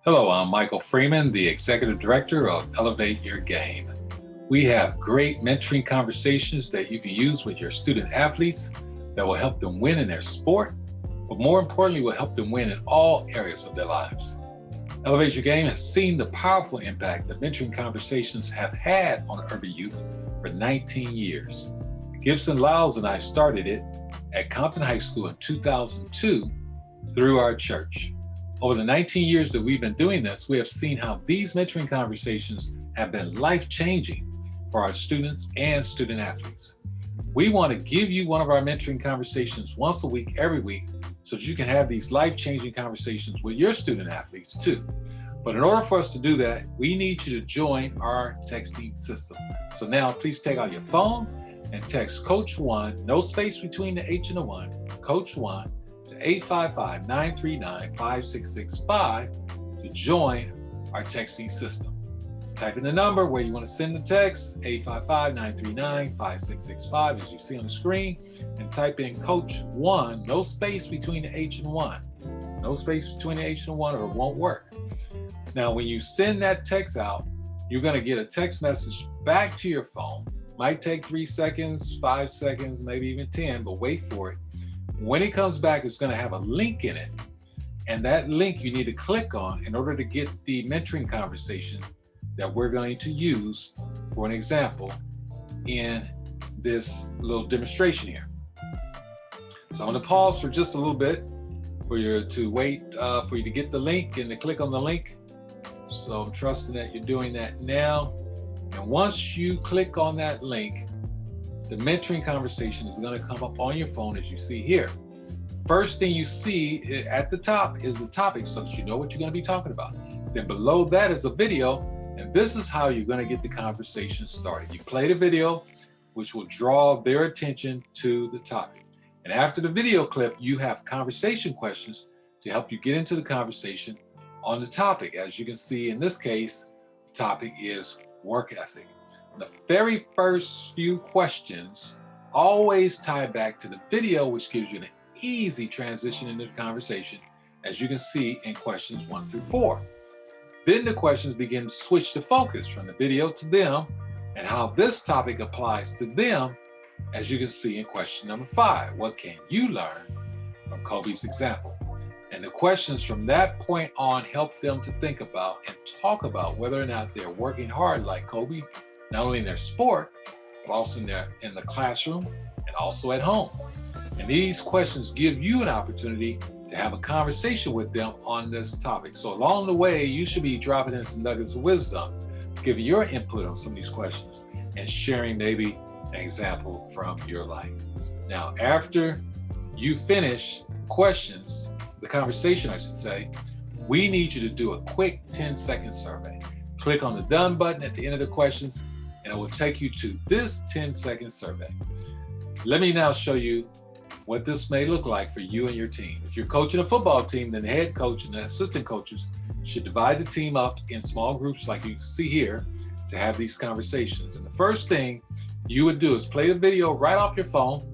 Hello, I'm Michael Freeman, the Executive Director of Elevate Your Game. We have great mentoring conversations that you can use with your student athletes that will help them win in their sport, but more importantly, will help them win in all areas of their lives. Elevate Your Game has seen the powerful impact that mentoring conversations have had on urban youth for 19 years. Gibson Lyles and I started it at Compton High School in 2002 through our church. Over the 19 years that we've been doing this, we have seen how these mentoring conversations have been life-changing for our students and student athletes. We want to give you one of our mentoring conversations once a week, every week, so that you can have these life-changing conversations with your student athletes too. But in order for us to do that, we need you to join our texting system. So now please take out your phone and text Coach One, no space between the H and the one, Coach One, to 855-939-5665 to join our texting system. Type in the number where you want to send the text, 855-939-5665, as you see on the screen, and type in Coach One, no space between the H and one. No space between the H and one or it won't work. Now, when you send that text out, you're going to get a text message back to your phone. Might take 3 seconds, 5 seconds, maybe even 10, but wait for it. When it comes back, it's going to have a link in it. And that link you need to click on in order to get the mentoring conversation that we're going to use for an example in this little demonstration here. So I'm going to pause for just a little bit for you to wait for you to get the link and to click on the link. So I'm trusting that you're doing that now. And once you click on that link, the mentoring conversation is going to come up on your phone as you see here. First thing you see at the top is the topic so that you know what you're going to be talking about. Then below that is a video, and this is how you're going to get the conversation started. You play the video, which will draw their attention to the topic. And after the video clip, you have conversation questions to help you get into the conversation on the topic. As you can see in this case, the topic is work ethic. The very first few questions always tie back to the video, which gives you an easy transition into the conversation, as you can see in questions 1 through 4. Then the questions begin to switch the focus from the video to them and how this topic applies to them, as you can see in question number 5. What can you learn from Kobe's example? And the questions from that point on help them to think about and talk about whether or not they're working hard like Kobe, not only in their sport, but also in the classroom and also at home. And these questions give you an opportunity to have a conversation with them on this topic. So along the way, you should be dropping in some nuggets of wisdom, giving your input on some of these questions and sharing maybe an example from your life. Now, after you finish questions, the conversation, I should say, we need you to do a quick 10-second survey. Click on the done button at the end of the questions, and it will take you to this 10-second survey. Let me now show you what this may look like for you and your team. If you're coaching a football team, then the head coach and the assistant coaches should divide the team up in small groups like you see here to have these conversations. And the first thing you would do is play the video right off your phone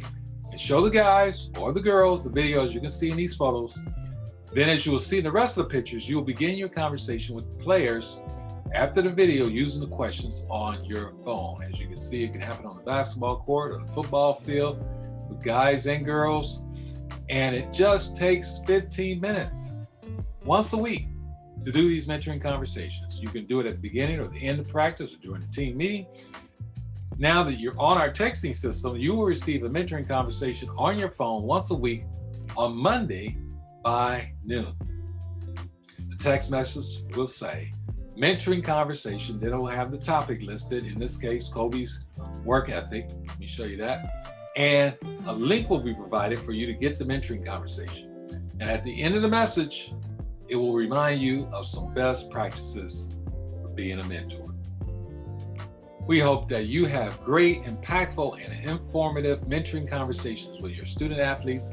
and show the guys or the girls the video as you can see in these photos. Then as you will see in the rest of the pictures, you will begin your conversation with the players after the video using the questions on your phone. As you can see, it can happen on the basketball court or the football field with guys and girls. And it just takes 15 minutes once a week to do these mentoring conversations. You can do it at the beginning or the end of practice or during the team meeting. Now that you're on our texting system, you will receive a mentoring conversation on your phone once a week on Monday by noon. The text message will say, mentoring conversation, then it will have the topic listed, in this case, Kobe's work ethic. Let me show you that. And a link will be provided for you to get the mentoring conversation. And at the end of the message, it will remind you of some best practices for being a mentor. We hope that you have great, impactful, and informative mentoring conversations with your student athletes,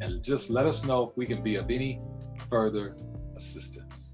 and just let us know if we can be of any further assistance.